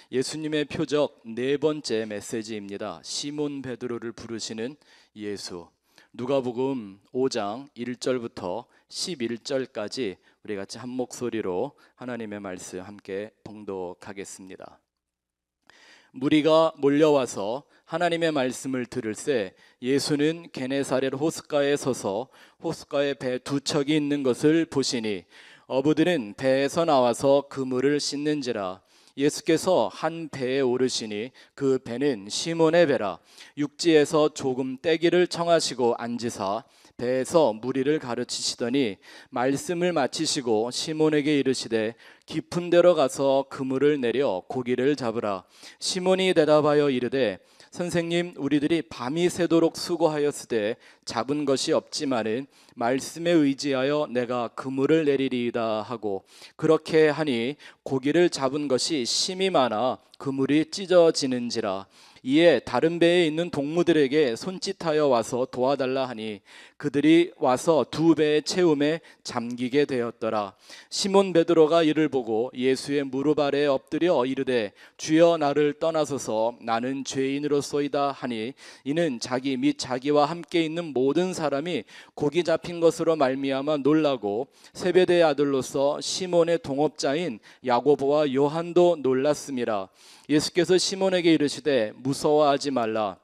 예수님의 표적 네 번째 메시지입니다. 시몬 베드로를 부르시는 예수. 누가복음 5장 1절부터 11절까지 우리 같이 한 목소리로 하나님의 말씀 함께 봉독하겠습니다. 무리가 몰려와서 하나님의 말씀을 들을새 예수는 게네사렛 호숫가에 서서 호숫가에 배 두 척이 있는 것을 보시니 어부들은 배에서 나와서 그물을 씻는지라. 예수께서 한 배에 오르시니 그 배는 시몬의 배라. 육지에서 조금 떼기를 청하시고 앉으사 배에서 무리를 가르치시더니 말씀을 마치시고 시몬에게 이르시되 깊은 데로 가서 그물을 내려 고기를 잡으라. 시몬이 대답하여 이르되 선생님, 우리들이 밤이 새도록 수고하였으되 잡은 것이 없지만은 말씀에 의지하여 내가 그물을 내리리이다 하고, 그렇게 하니 고기를 잡은 것이 심이 많아 그물이 찢어지는지라. 이에 다른 배에 있는 동무들에게 손짓하여 와서 도와달라 하니 그들이 와서 두 배의 채움에 잠기게 되었더라. 시몬 베드로가 이를 보고 예수의 무릎 아래에 엎드려 이르되 주여, 나를 떠나소서, 나는 죄인으로소이다 하니 이는 자기 및 자기와 함께 있는 모든 사람이 고기 잡힌 것으로 말미암아 놀라고 세베대의 아들로서 시몬의 동업자인 야고보와 요한도 놀랐음이라. 예수께서 시몬에게 이르시되 무서워하지 말라.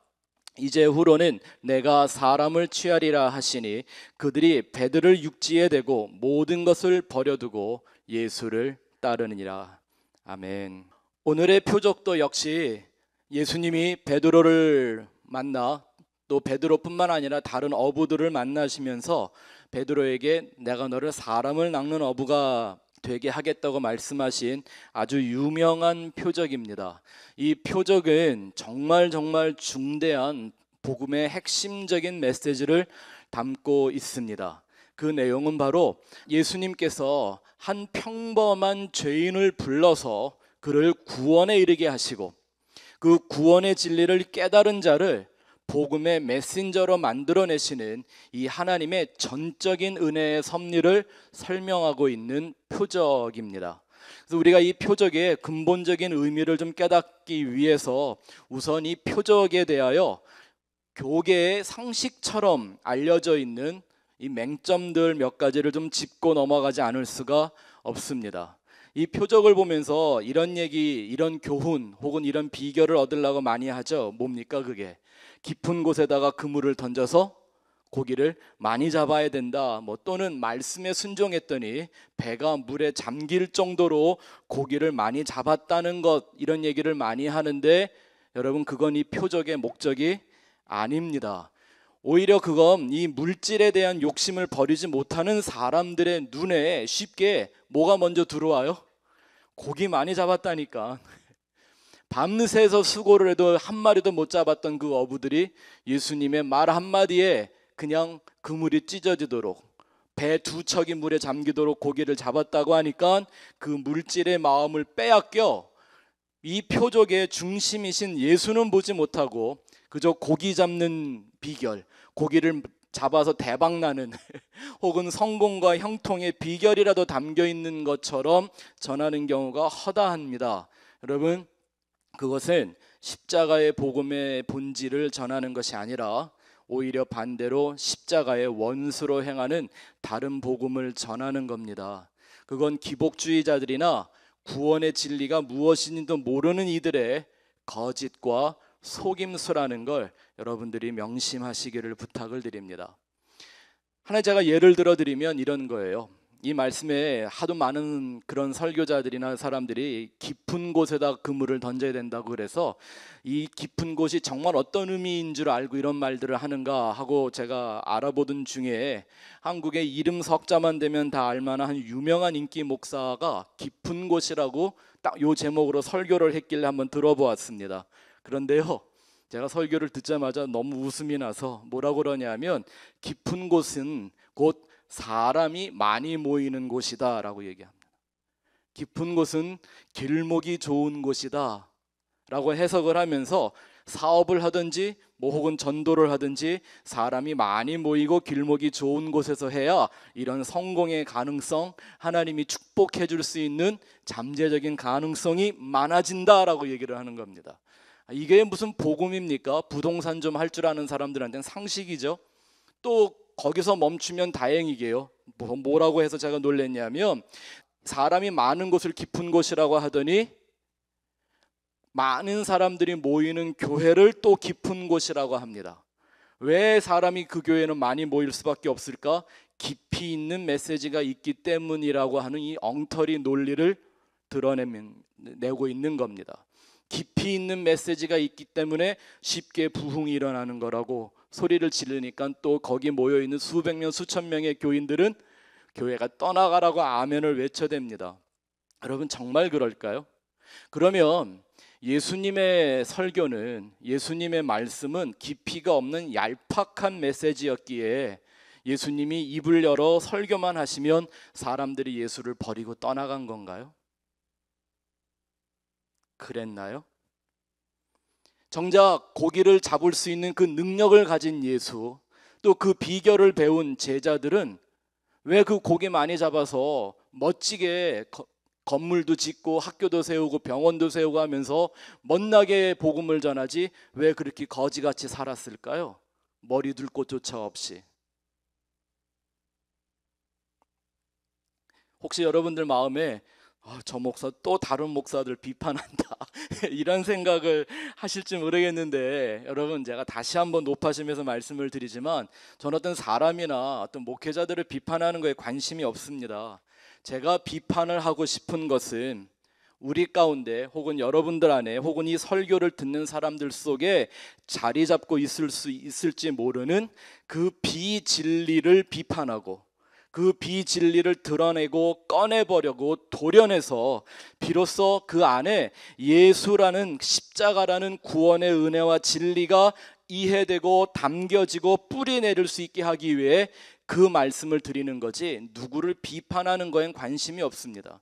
이제 후로는 내가 사람을 취하리라 하시니 그들이 배들을 육지에 대고 모든 것을 버려두고 예수를 따르니라. 아멘. 오늘의 표적도 역시 예수님이 베드로를 만나 또 베드로뿐만 아니라 다른 어부들을 만나시면서 베드로에게 내가 너를 사람을 낚는 어부가 되게 하겠다고 말씀하신 아주 유명한 표적입니다. 이 표적은 정말 중대한 복음의 핵심적인 메시지를 담고 있습니다. 그 내용은 바로 예수님께서 한 평범한 죄인을 불러서 그를 구원에 이르게 하시고 그 구원의 진리를 깨달은 자를 복음의 메신저로 만들어내시는 이 하나님의 전적인 은혜의 섭리를 설명하고 있는 표적입니다. 그래서 우리가 이 표적의 근본적인 의미를 좀 깨닫기 위해서 우선 이 표적에 대하여 교계의 상식처럼 알려져 있는 이 맹점들 몇 가지를 좀 짚고 넘어가지 않을 수가 없습니다. 이 표적을 보면서 이런 얘기, 이런 교훈 혹은 이런 비결을 얻으려고 많이 하죠. 뭡니까 그게? 깊은 곳에다가 그물을 던져서 고기를 많이 잡아야 된다. 또는 말씀에 순종했더니 배가 물에 잠길 정도로 고기를 많이 잡았다는 것, 이런 얘기를 많이 하는데 여러분, 그건 이 표적의 목적이 아닙니다. 오히려 그건 이 물질에 대한 욕심을 버리지 못하는 사람들의 눈에 쉽게 뭐가 먼저 들어와요? 고기 많이 잡았다니까. 밤새서 수고를 해도 한 마리도 못 잡았던 그 어부들이 예수님의 말 한마디에 그냥 그물이 찢어지도록, 배 두 척이 물에 잠기도록 고기를 잡았다고 하니까 그 물질의 마음을 빼앗겨 이 표적의 중심이신 예수는 보지 못하고 그저 고기 잡는 비결, 고기를 잡아서 대박나는 혹은 성공과 형통의 비결이라도 담겨 있는 것처럼 전하는 경우가 허다합니다. 여러분, 그것은 십자가의 복음의 본질을 전하는 것이 아니라 오히려 반대로 십자가의 원수로 행하는 다른 복음을 전하는 겁니다. 그건 기복주의자들이나 구원의 진리가 무엇인지도 모르는 이들의 거짓과 속임수라는 걸 여러분들이 명심하시기를 부탁을 드립니다. 하나 제가 예를 들어 드리면 이런 거예요. 이 말씀에 하도 많은 그런 설교자들이나 사람들이 깊은 곳에다 그물을 던져야 된다고 그래서 이 깊은 곳이 정말 어떤 의미인 줄 알고 이런 말들을 하는가 하고 제가 알아보던 중에 한국의 이름 석자만 되면 다 알만한 한 유명한 인기 목사가 깊은 곳이라고 딱 요 제목으로 설교를 했길래 한번 들어보았습니다. 그런데요, 제가 설교를 듣자마자 너무 웃음이 나서 뭐라고 그러냐면 깊은 곳은 곧 사람이 많이 모이는 곳이다 라고 얘기합니다. 깊은 곳은 길목이 좋은 곳이다 라고 해석을 하면서 사업을 하든지 혹은 전도를 하든지 사람이 많이 모이고 길목이 좋은 곳에서 해야 이런 성공의 가능성, 하나님이 축복해 줄 수 있는 잠재적인 가능성이 많아진다라고 얘기를 하는 겁니다. 이게 무슨 복음입니까? 부동산 좀 할 줄 아는 사람들한테는 상식이죠. 또 거기서 멈추면 다행이게요. 뭐라고 해서 제가 놀랬냐면, 사람이 많은 곳을 깊은 곳이라고 하더니 많은 사람들이 모이는 교회를 또 깊은 곳이라고 합니다. 왜 사람이 그 교회는 많이 모일 수밖에 없을까? 깊이 있는 메시지가 있기 때문이라고 하는 이 엉터리 논리를 드러내고 있는 겁니다. 깊이 있는 메시지가 있기 때문에 쉽게 부흥이 일어나는 거라고 소리를 지르니까 또 거기 모여있는 수백 명 수천 명의 교인들은 교회가 떠나가라고 아멘을 외쳐댑니다. 여러분, 정말 그럴까요? 그러면 예수님의 설교는, 예수님의 말씀은 깊이가 없는 얄팍한 메시지였기에 예수님이 입을 열어 설교만 하시면 사람들이 예수를 버리고 떠나간 건가요? 그랬나요? 정작 고기를 잡을 수 있는 그 능력을 가진 예수, 또 그 비결을 배운 제자들은 왜 그 고기 많이 잡아서 멋지게 건물도 짓고 학교도 세우고 병원도 세우고 하면서 멋나게 복음을 전하지 왜 그렇게 거지같이 살았을까요? 머리 둘 곳조차 없이. 혹시 여러분들 마음에 저 목사 또 다른 목사들 비판한다 이런 생각을 하실지 모르겠는데, 여러분, 제가 다시 한번 높아지면서 말씀을 드리지만 저는 어떤 사람이나 어떤 목회자들을 비판하는 거에 관심이 없습니다. 제가 비판을 하고 싶은 것은 우리 가운데 혹은 여러분들 안에 혹은 이 설교를 듣는 사람들 속에 자리 잡고 있을 수 있을지 모르는 그 비진리를 비판하고 그 비진리를 드러내고 꺼내보려고 도려내서 비로소 그 안에 예수라는 십자가라는 구원의 은혜와 진리가 이해되고 담겨지고 뿌리 내릴 수 있게 하기 위해 그 말씀을 드리는 거지, 누구를 비판하는 거엔 관심이 없습니다.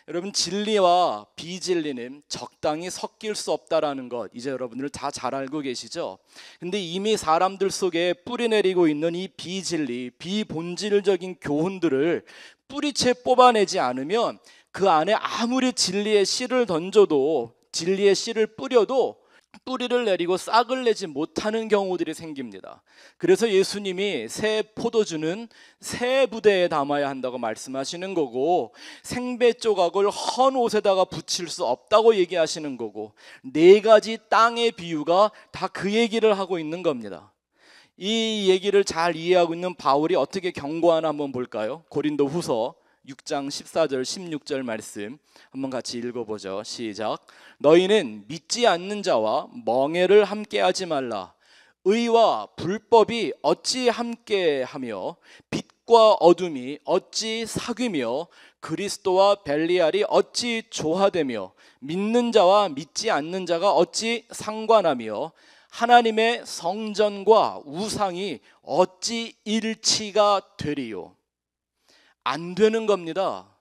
여러분, 진리와 비진리는 적당히 섞일 수 없다라는 것 이제 여러분들 다 잘 알고 계시죠? 근데 이미 사람들 속에 뿌리 내리고 있는 이 비진리, 비본질적인 교훈들을 뿌리채 뽑아내지 않으면 그 안에 아무리 진리의 씨를 던져도, 진리의 씨를 뿌려도 뿌리를 내리고 싹을 내지 못하는 경우들이 생깁니다. 그래서 예수님이 새 포도주는 새 부대에 담아야 한다고 말씀하시는 거고, 생배 조각을 헌 옷에다가 붙일 수 없다고 얘기하시는 거고, 네 가지 땅의 비유가 다 그 얘기를 하고 있는 겁니다. 이 얘기를 잘 이해하고 있는 바울이 어떻게 경고하나 한번 볼까요? 고린도 후서 6장 14절 16절 말씀 한번 같이 읽어보죠. 시작. 너희는 믿지 않는 자와 멍에를 함께하지 말라. 의와 불법이 어찌 함께하며 빛과 어둠이 어찌 사귀며 그리스도와 벨리알이 어찌 조화되며 믿는 자와 믿지 않는 자가 어찌 상관하며 하나님의 성전과 우상이 어찌 일치가 되리요. 안 되는 겁니다.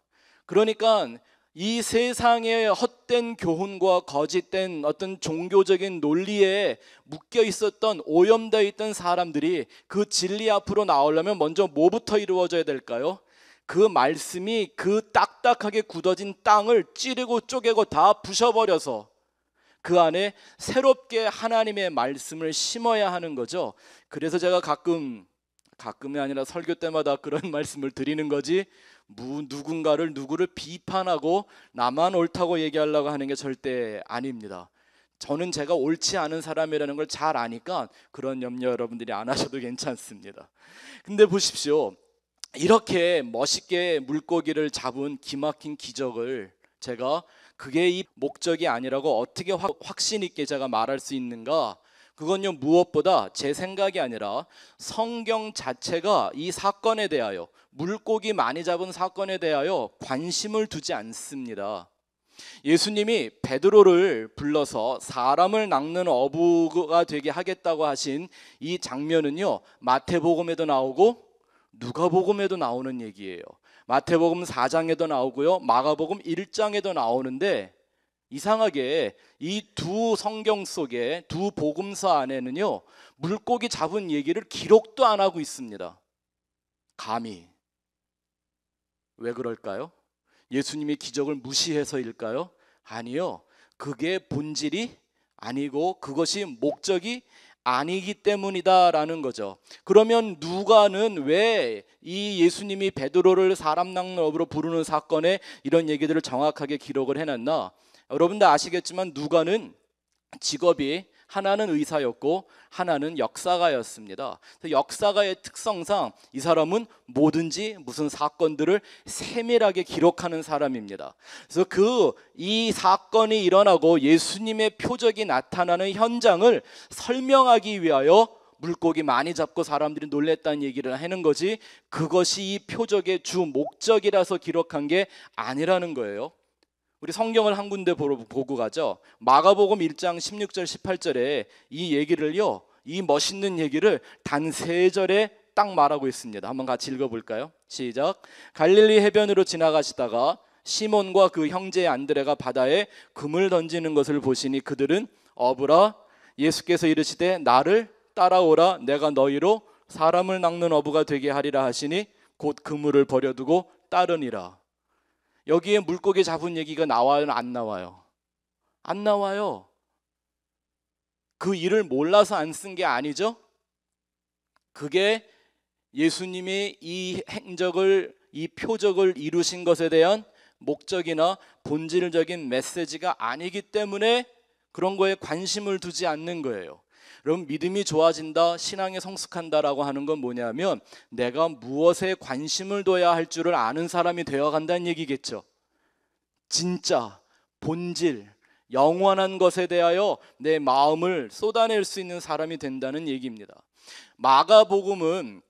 그러니까 이 세상의 헛된 교훈과 거짓된 어떤 종교적인 논리에 묶여 있었던, 오염되어 있던 사람들이 그 진리 앞으로 나오려면 먼저 뭐부터 이루어져야 될까요? 그 말씀이 그 딱딱하게 굳어진 땅을 찌르고 쪼개고 다 부셔버려서 그 안에 새롭게 하나님의 말씀을 심어야 하는 거죠. 그래서 제가 가끔이 아니라 설교 때마다 그런 말씀을 드리는 거지, 누구를 비판하고 나만 옳다고 얘기하려고 하는 게 절대 아닙니다. 저는 제가 옳지 않은 사람이라는 걸 잘 아니까 그런 염려 여러분들이 안 하셔도 괜찮습니다. 근데 보십시오, 이렇게 멋있게 물고기를 잡은 기막힌 기적을 제가 그게 이 목적이 아니라고 어떻게 확신 있게 제가 말할 수 있는가? 그건요, 무엇보다 제 생각이 아니라 성경 자체가 이 사건에 대하여, 물고기 많이 잡은 사건에 대하여 관심을 두지 않습니다. 예수님이 베드로를 불러서 사람을 낚는 어부가 되게 하겠다고 하신 이 장면은요, 마태복음에도 나오고 누가복음에도 나오는 얘기예요. 마태복음 4장에도 나오고요, 마가복음 1장에도 나오는데 이상하게 이 두 성경 속에 두 복음서 안에는요, 물고기 잡은 얘기를 기록도 안 하고 있습니다. 감히. 왜 그럴까요? 예수님이 기적을 무시해서일까요? 아니요. 그게 본질이 아니고 그것이 목적이 아니기 때문이다라는 거죠. 그러면 누가는 왜 이 예수님이 베드로를 사람 낚는 어부로 부르는 사건에 이런 얘기들을 정확하게 기록을 해놨나? 여러분들 아시겠지만 누가는 직업이 하나는 의사였고 하나는 역사가였습니다. 역사가의 특성상 이 사람은 뭐든지 무슨 사건들을 세밀하게 기록하는 사람입니다. 그래서 이 사건이 일어나고 예수님의 표적이 나타나는 현장을 설명하기 위하여 물고기 많이 잡고 사람들이 놀랬다는 얘기를 하는 거지, 그것이 이 표적의 주 목적이라서 기록한 게 아니라는 거예요. 우리 성경을 한 군데 보고 가죠. 마가복음 1장 16절 18절에 이 얘기를요, 이 멋있는 얘기를 단 3절에 딱 말하고 있습니다. 한번 같이 읽어볼까요? 시작. 갈릴리 해변으로 지나가시다가 시몬과 그 형제 안드레가 바다에 금을 던지는 것을 보시니 그들은 어부라. 예수께서 이르시되 나를 따라오라. 내가 너희로 사람을 낚는 어부가 되게 하리라 하시니 곧 그물을 버려두고 따르니라. 여기에 물고기 잡은 얘기가 나와요, 안 나와요? 안 나와요. 그 일을 몰라서 안 쓴 게 아니죠. 그게 예수님이 이 행적을, 이 표적을 이루신 것에 대한 목적이나 본질적인 메시지가 아니기 때문에 그런 거에 관심을 두지 않는 거예요. 여러분, 믿음이 좋아진다, 신앙이 성숙한다라고 하는 건 뭐냐면 내가 무엇에 관심을 둬야 할 줄을 아는 사람이 되어 간다는 얘기겠죠. 진짜 본질, 영원한 것에 대하여 내 마음을 쏟아낼 수 있는 사람이 된다는 얘기입니다. 마가복음은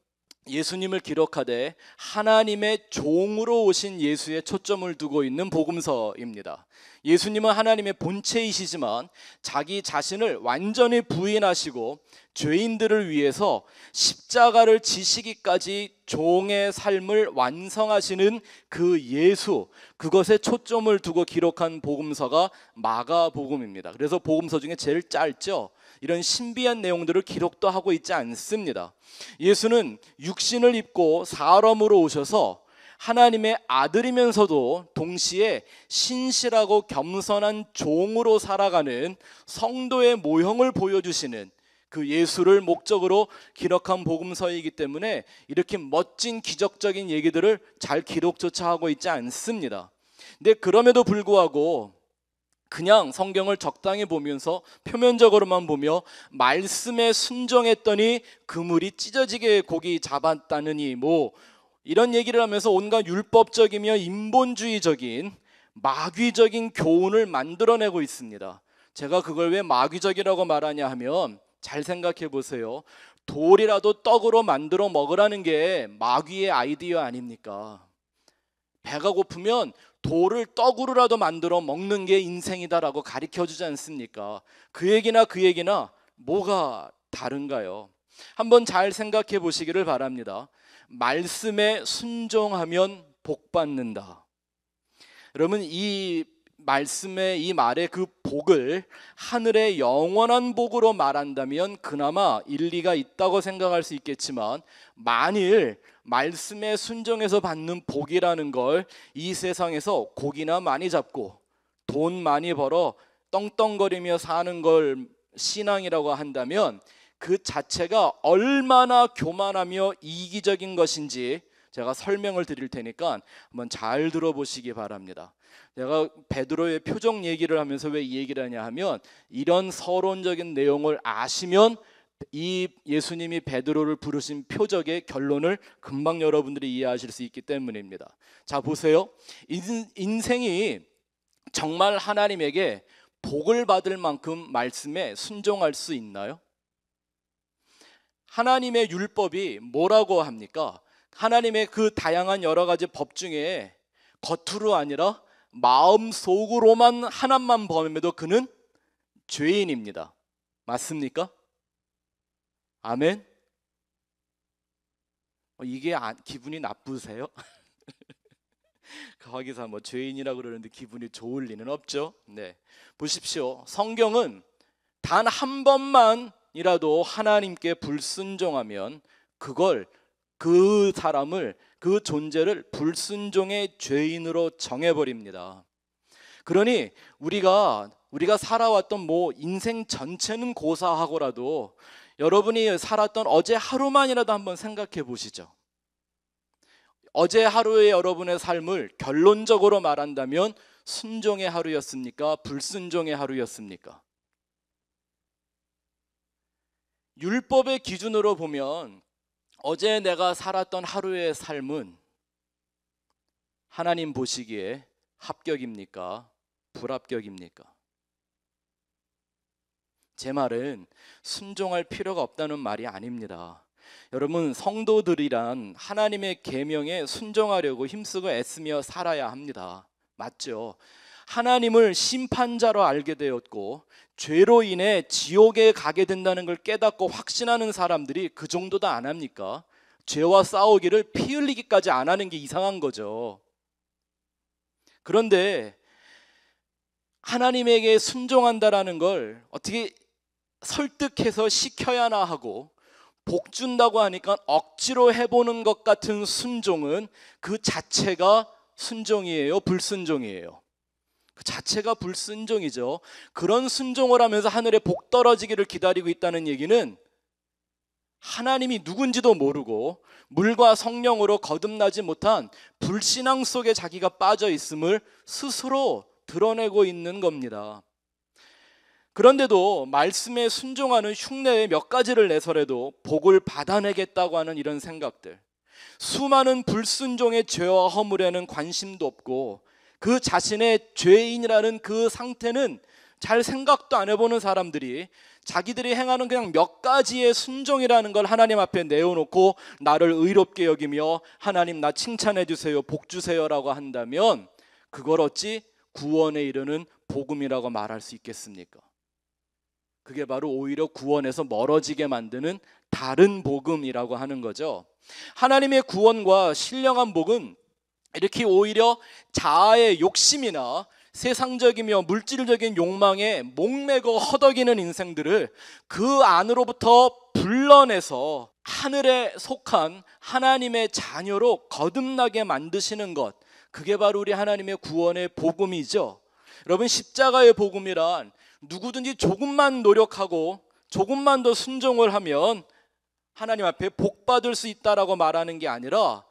예수님을 기록하되 하나님의 종으로 오신 예수에 초점을 두고 있는 복음서입니다. 예수님은 하나님의 본체이시지만 자기 자신을 완전히 부인하시고 죄인들을 위해서 십자가를 지시기까지 종의 삶을 완성하시는 그 예수, 그것에 초점을 두고 기록한 복음서가 마가복음입니다. 그래서 복음서 중에 제일 짧죠. 이런 신비한 내용들을 기록도 하고 있지 않습니다. 예수는 육신을 입고 사람으로 오셔서 하나님의 아들이면서도 동시에 신실하고 겸손한 종으로 살아가는 성도의 모형을 보여주시는 그 예수를 목적으로 기록한 복음서이기 때문에 이렇게 멋진 기적적인 얘기들을 잘 기록조차 하고 있지 않습니다. 근데 그럼에도 불구하고 그냥 성경을 적당히 보면서 표면적으로만 보며 말씀에 순종했더니 그물이 찢어지게 고기 잡았다느니 뭐 이런 얘기를 하면서 온갖 율법적이며 인본주의적인 마귀적인 교훈을 만들어내고 있습니다. 제가 그걸 왜 마귀적이라고 말하냐 하면 잘 생각해 보세요. 돌이라도 떡으로 만들어 먹으라는 게 마귀의 아이디어 아닙니까? 배가 고프면 돌을 떡으로라도 만들어 먹는 게 인생이다라고 가르쳐주지 않습니까? 그 얘기나 뭐가 다른가요? 한번 잘 생각해 보시기를 바랍니다. 말씀에 순종하면 복 받는다. 여러분, 이 말씀의 이 말의 그 복을 하늘의 영원한 복으로 말한다면 그나마 일리가 있다고 생각할 수 있겠지만, 만일 말씀에 순종해서 받는 복이라는 걸 이 세상에서 고기나 많이 잡고 돈 많이 벌어 떵떵거리며 사는 걸 신앙이라고 한다면 그 자체가 얼마나 교만하며 이기적인 것인지 제가 설명을 드릴 테니까 한번 잘 들어보시기 바랍니다. 내가 베드로의 표적 얘기를 하면서 왜 이 얘기를 하냐 하면 이런 서론적인 내용을 아시면 이 예수님이 베드로를 부르신 표적의 결론을 금방 여러분들이 이해하실 수 있기 때문입니다. 자, 보세요. 인생이 정말 하나님에게 복을 받을 만큼 말씀에 순종할 수 있나요? 하나님의 율법이 뭐라고 합니까? 하나님의 그 다양한 여러 가지 법 중에 겉으로 아니라 마음속으로만 하나만 범해도 그는 죄인입니다. 맞습니까? 아멘? 이게 기분이 나쁘세요? 거기서 뭐 죄인이라고 그러는데 기분이 좋을 리는 없죠. 네, 보십시오. 성경은 단 한 번만이라도 하나님께 불순종하면 그 사람을, 그 존재를 불순종의 죄인으로 정해버립니다. 그러니 우리가 살아왔던 뭐 인생 전체는 고사하고라도 여러분이 살았던 어제 하루만이라도 한번 생각해 보시죠. 어제 하루의 여러분의 삶을 결론적으로 말한다면 순종의 하루였습니까? 불순종의 하루였습니까? 율법의 기준으로 보면 어제 내가 살았던 하루의 삶은 하나님 보시기에 합격입니까? 불합격입니까? 제 말은 순종할 필요가 없다는 말이 아닙니다. 여러분, 성도들이란 하나님의 계명에 순종하려고 힘쓰고 애쓰며 살아야 합니다. 맞죠? 하나님을 심판자로 알게 되었고 죄로 인해 지옥에 가게 된다는 걸 깨닫고 확신하는 사람들이 그 정도도 안 합니까? 죄와 싸우기를 피 흘리기까지 안 하는 게 이상한 거죠. 그런데 하나님에게 순종한다라는 걸 어떻게 설득해서 시켜야나 하고 복 준다고 하니까 억지로 해보는 것 같은 순종은 그 자체가 순종이에요? 불순종이에요? 그 자체가 불순종이죠. 그런 순종을 하면서 하늘에 복 떨어지기를 기다리고 있다는 얘기는 하나님이 누군지도 모르고 물과 성령으로 거듭나지 못한 불신앙 속에 자기가 빠져 있음을 스스로 드러내고 있는 겁니다. 그런데도 말씀에 순종하는 흉내의 몇 가지를 내서라도 복을 받아내겠다고 하는 이런 생각들, 수많은 불순종의 죄와 허물에는 관심도 없고 그 자신의 죄인이라는 그 상태는 잘 생각도 안 해보는 사람들이 자기들이 행하는 그냥 몇 가지의 순종이라는 걸 하나님 앞에 내어놓고 나를 의롭게 여기며 하나님 나 칭찬해 주세요, 복 주세요라고 한다면 그걸 어찌 구원에 이르는 복음이라고 말할 수 있겠습니까? 그게 바로 오히려 구원에서 멀어지게 만드는 다른 복음이라고 하는 거죠. 하나님의 구원과 신령한 복은 이렇게 오히려 자아의 욕심이나 세상적이며 물질적인 욕망에 목매고 허덕이는 인생들을 그 안으로부터 불러내서 하늘에 속한 하나님의 자녀로 거듭나게 만드시는 것, 그게 바로 우리 하나님의 구원의 복음이죠. 여러분, 십자가의 복음이란 누구든지 조금만 노력하고 조금만 더 순종을 하면 하나님 앞에 복 받을 수 있다라고 말하는 게 아니라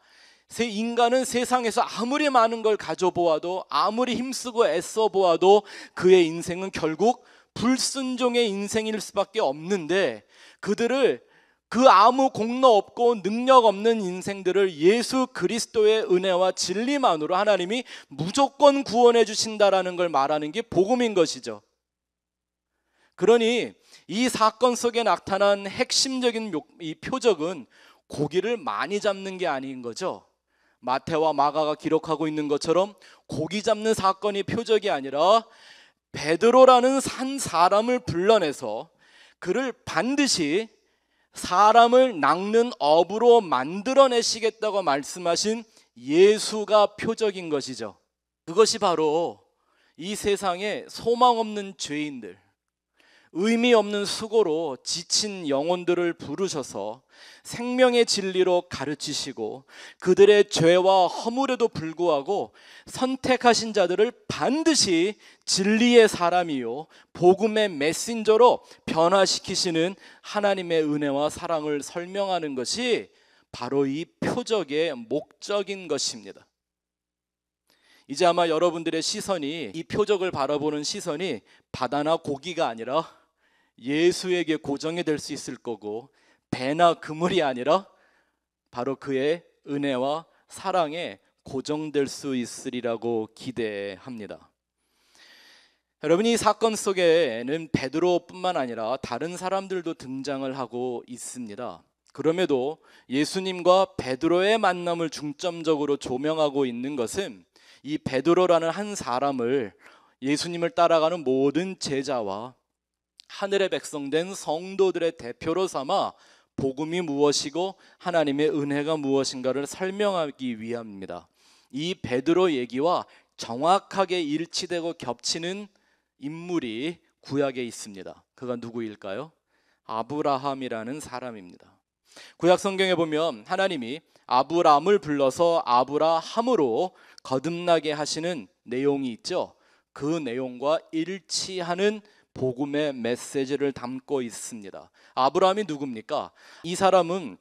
인간은 세상에서 아무리 많은 걸 가져보아도 아무리 힘쓰고 애써 보아도 그의 인생은 결국 불순종의 인생일 수밖에 없는데 그들을 그 아무 공로 없고 능력 없는 인생들을 예수 그리스도의 은혜와 진리만으로 하나님이 무조건 구원해 주신다라는 걸 말하는 게 복음인 것이죠. 그러니 이 사건 속에 나타난 핵심적인 이 표적은 고기를 많이 잡는 게 아닌 거죠. 마태와 마가가 기록하고 있는 것처럼 고기 잡는 사건이 표적이 아니라 베드로라는 한 사람을 불러내서 그를 반드시 사람을 낚는 어부로 만들어내시겠다고 말씀하신 예수가 표적인 것이죠. 그것이 바로 이 세상에 소망 없는 죄인들, 의미 없는 수고로 지친 영혼들을 부르셔서 생명의 진리로 가르치시고 그들의 죄와 허물에도 불구하고 선택하신 자들을 반드시 진리의 사람이요 복음의 메신저로 변화시키시는 하나님의 은혜와 사랑을 설명하는 것이 바로 이 표적의 목적인 것입니다. 이제 아마 여러분들의 시선이, 이 표적을 바라보는 시선이 바다나 고기가 아니라 예수에게 고정이 될 수 있을 거고, 배나 그물이 아니라 바로 그의 은혜와 사랑에 고정될 수 있으리라고 기대합니다. 여러분, 이 사건 속에는 베드로뿐만 아니라 다른 사람들도 등장을 하고 있습니다. 그럼에도 예수님과 베드로의 만남을 중점적으로 조명하고 있는 것은 이 베드로라는 한 사람을 예수님을 따라가는 모든 제자와 하늘의 백성된 성도들의 대표로 삼아 복음이 무엇이고 하나님의 은혜가 무엇인가를 설명하기 위함입니다. 이 베드로 얘기와 정확하게 일치되고 겹치는 인물이 구약에 있습니다. 그가 누구일까요? 아브라함이라는 사람입니다. 구약 성경에 보면 하나님이 아브람을 불러서 아브라함으로 거듭나게 하시는 내용이 있죠. 그 내용과 일치하는 복음의 메시지를 담고 있습니다. 아브라함이 누굽니까? 이 사람은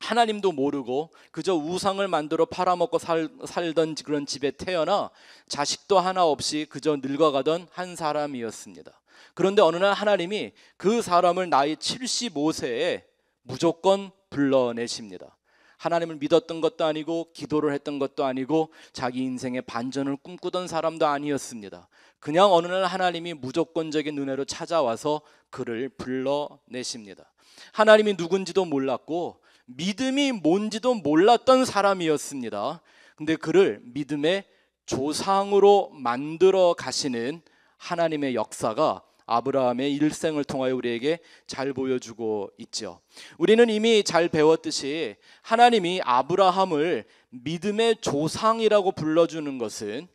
하나님도 모르고 그저 우상을 만들어 팔아먹고 살던 그런 집에 태어나 자식도 하나 없이 그저 늙어가던 한 사람이었습니다. 그런데 어느 날 하나님이 그 사람을 나이 75세에 무조건 불러내십니다. 하나님을 믿었던 것도 아니고 기도를 했던 것도 아니고 자기 인생의 반전을 꿈꾸던 사람도 아니었습니다. 그냥 어느 날 하나님이 무조건적인 은혜로 찾아와서 그를 불러내십니다. 하나님이 누군지도 몰랐고 믿음이 뭔지도 몰랐던 사람이었습니다. 근데 그를 믿음의 조상으로 만들어 가시는 하나님의 역사가 아브라함의 일생을 통하여 우리에게 잘 보여주고 있죠. 우리는 이미 잘 배웠듯이 하나님이 아브라함을 믿음의 조상이라고 불러주는 것은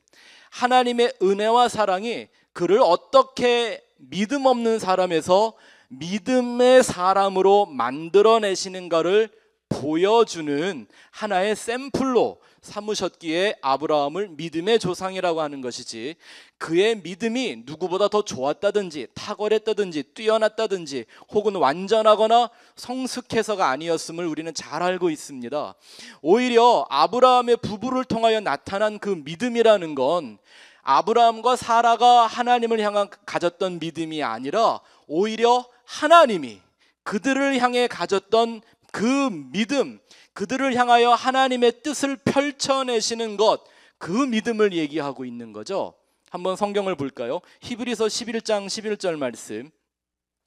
하나님의 은혜와 사랑이 그를 어떻게 믿음 없는 사람에서 믿음의 사람으로 만들어내시는가를 보여주는 하나의 샘플로 삼으셨기에 아브라함을 믿음의 조상이라고 하는 것이지, 그의 믿음이 누구보다 더 좋았다든지 탁월했다든지 뛰어났다든지 혹은 완전하거나 성숙해서가 아니었음을 우리는 잘 알고 있습니다. 오히려 아브라함의 부부를 통하여 나타난 그 믿음이라는 건 아브라함과 사라가 하나님을 향한 가졌던 믿음이 아니라 오히려 하나님이 그들을 향해 가졌던 그 믿음, 그들을 향하여 하나님의 뜻을 펼쳐내시는 것, 그 믿음을 얘기하고 있는 거죠. 한번 성경을 볼까요? 히브리서 11장 11절 말씀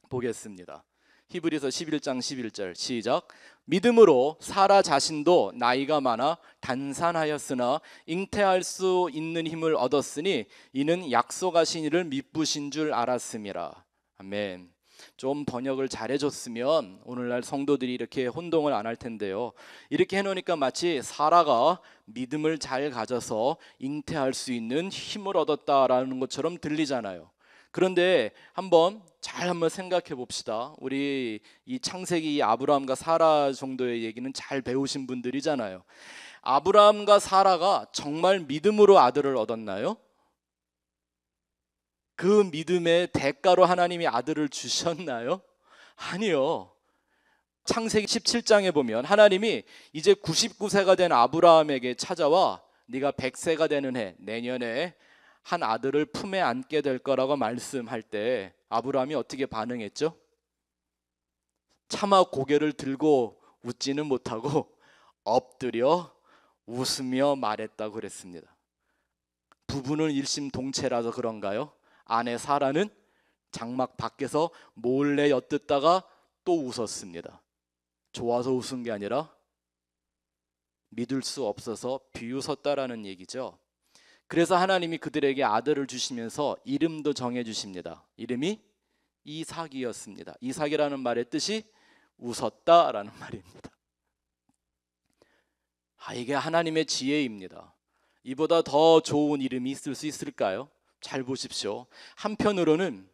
보겠습니다. 히브리서 11장 11절 시작. 믿음으로 사라 자신도 나이가 많아 단산하였으나 잉태할 수 있는 힘을 얻었으니 이는 약속하신 이를 미쁘신 줄 알았음이라. 아멘. 좀 번역을 잘해줬으면 오늘날 성도들이 이렇게 혼동을 안 할 텐데요. 이렇게 해놓으니까 마치 사라가 믿음을 잘 가져서 잉태할 수 있는 힘을 얻었다라는 것처럼 들리잖아요. 그런데 한번 생각해 봅시다. 우리 이 창세기 아브라함과 사라 정도의 얘기는 잘 배우신 분들이잖아요. 아브라함과 사라가 정말 믿음으로 아들을 얻었나요? 그 믿음의 대가로 하나님이 아들을 주셨나요? 아니요. 창세기 17장에 보면 하나님이 이제 99세가 된 아브라함에게 찾아와 네가 100세가 되는 해 내년에 한 아들을 품에 안게 될 거라고 말씀할 때 아브라함이 어떻게 반응했죠? 차마 고개를 들고 웃지는 못하고 엎드려 웃으며 말했다고 그랬습니다. 부부는 일심동체라서 그런가요? 아내 사라는 장막 밖에서 몰래 엿듣다가 또 웃었습니다. 좋아서 웃은 게 아니라 믿을 수 없어서 비웃었다라는 얘기죠. 그래서 하나님이 그들에게 아들을 주시면서 이름도 정해주십니다. 이름이 이삭이었습니다. 이삭이라는 말의 뜻이 웃었다라는 말입니다. 이게 하나님의 지혜입니다. 이보다 더 좋은 이름이 있을 수 있을까요? 잘 보십시오. 한편으로는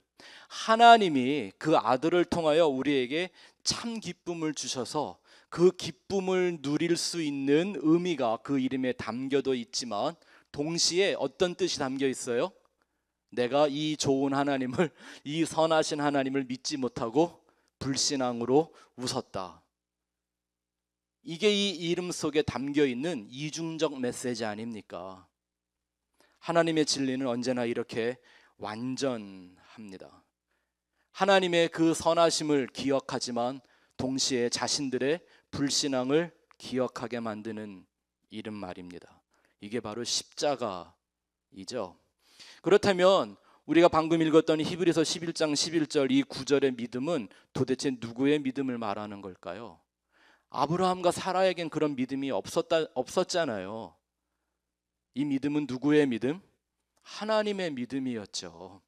하나님이 그 아들을 통하여 우리에게 참 기쁨을 주셔서 그 기쁨을 누릴 수 있는 의미가 그 이름에 담겨도 있지만 동시에 어떤 뜻이 담겨 있어요? 내가 이 좋은 하나님을, 이 선하신 하나님을 믿지 못하고 불신앙으로 웃었다. 이게 이 이름 속에 담겨 있는 이중적 메시지 아닙니까? 하나님의 진리는 언제나 이렇게 완전합니다. 하나님의 그 선하심을 기억하지만 동시에 자신들의 불신앙을 기억하게 만드는 이름 말입니다. 이게 바로 십자가이죠. 그렇다면 우리가 방금 읽었던 히브리서 11장 11절 이 구절의 믿음은 도대체 누구의 믿음을 말하는 걸까요? 아브라함과 사라에겐 그런 믿음이 없었잖아요. 이 믿음은 누구의 믿음? 하나님의 믿음이었죠.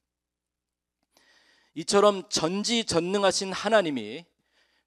이처럼 전지전능하신 하나님이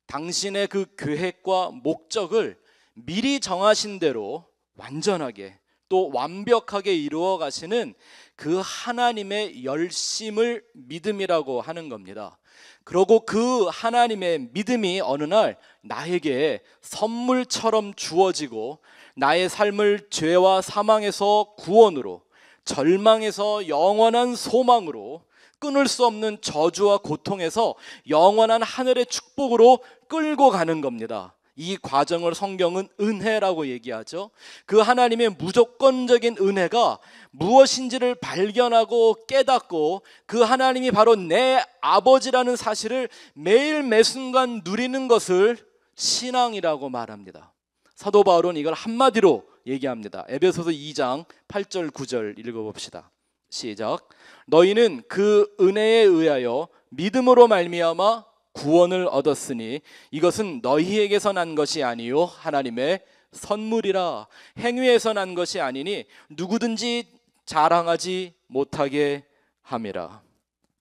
당신의 그 계획과 목적을 미리 정하신 대로 완전하게 또 완벽하게 이루어 가시는 그 하나님의 열심을 믿음이라고 하는 겁니다. 그리고 그 하나님의 믿음이 어느 날 나에게 선물처럼 주어지고 나의 삶을 죄와 사망에서 구원으로, 절망에서 영원한 소망으로, 끊을 수 없는 저주와 고통에서 영원한 하늘의 축복으로 끌고 가는 겁니다. 이 과정을 성경은 은혜라고 얘기하죠. 그 하나님의 무조건적인 은혜가 무엇인지를 발견하고 깨닫고 그 하나님이 바로 내 아버지라는 사실을 매일 매순간 누리는 것을 신앙이라고 말합니다. 사도 바울은 이걸 한마디로 얘기합니다. 에베소서 2장 8절 9절 읽어봅시다. 시작. 너희는 그 은혜에 의하여 믿음으로 말미암아 구원을 얻었으니 이것은 너희에게서 난 것이 아니요 하나님의 선물이라. 행위에서 난 것이 아니니 누구든지 자랑하지 못하게 함이라.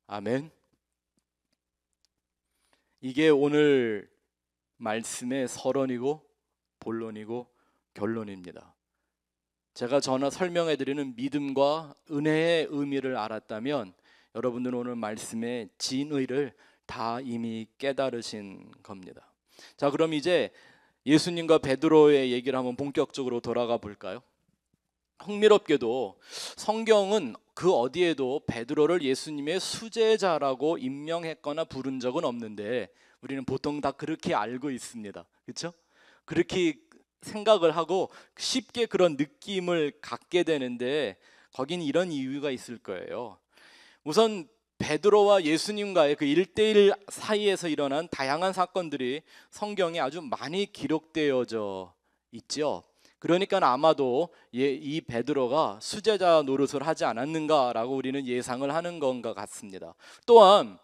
아멘. 이게 오늘 말씀의 서론이고 본론이고 결론입니다. 제가 설명해드리는 믿음과 은혜의 의미를 알았다면 여러분들은 오늘 말씀의 진의를 다 이미 깨달으신 겁니다. 자, 그럼 이제 예수님과 베드로의 얘기를 한번 본격적으로 돌아가 볼까요? 흥미롭게도 성경은 그 어디에도 베드로를 예수님의 수제자라고 임명했거나 부른 적은 없는데 우리는 보통 다 그렇게 알고 있습니다. 그렇죠? 그렇게 생각을 하고 쉽게 그런 느낌을 갖게 되는데 거긴 이런 이유가 있을 거예요. 우선 베드로와 예수님과의 그 1대1 사이에서 일어난 다양한 사건들이 성경에 아주 많이 기록되어져 있죠. 그러니까 아마도 이 베드로가 수제자 노릇을 하지 않았는가라고 우리는 예상을 하는 건가 같습니다. 또한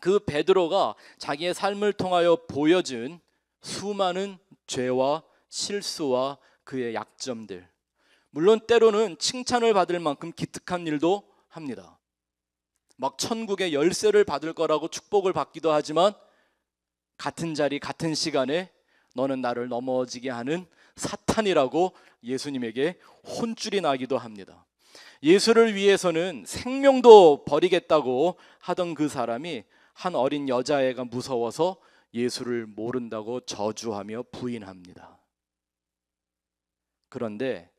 그 베드로가 자기의 삶을 통하여 보여준 수많은 죄와 실수와 그의 약점들, 물론 때로는 칭찬을 받을 만큼 기특한 일도 합니다. 막 천국의 열쇠를 받을 거라고 축복을 받기도 하지만 같은 자리 같은 시간에 너는 나를 넘어지게 하는 사탄이라고 예수님에게 혼쭐이 나기도 합니다. 예수를 위해서는 생명도 버리겠다고 하던 그 사람이 한 어린 여자애가 무서워서 예수를 모른다고 저주하며 부인합니다. 그런데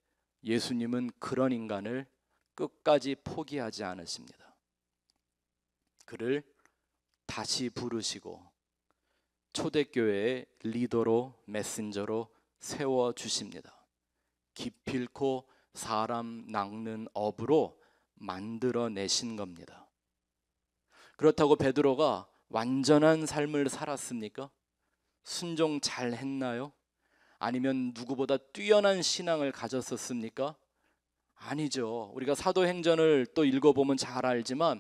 예수님은 그런 인간을 끝까지 포기하지 않으십니다. 그를 다시 부르시고 초대교회의 리더로, 메신저로 세워주십니다. 기필코 사람 낚는 업으로 만들어내신 겁니다. 그렇다고 베드로가 완전한 삶을 살았습니까? 순종 잘 했나요? 아니면 누구보다 뛰어난 신앙을 가졌었습니까? 아니죠. 우리가 사도행전을 또 읽어보면 잘 알지만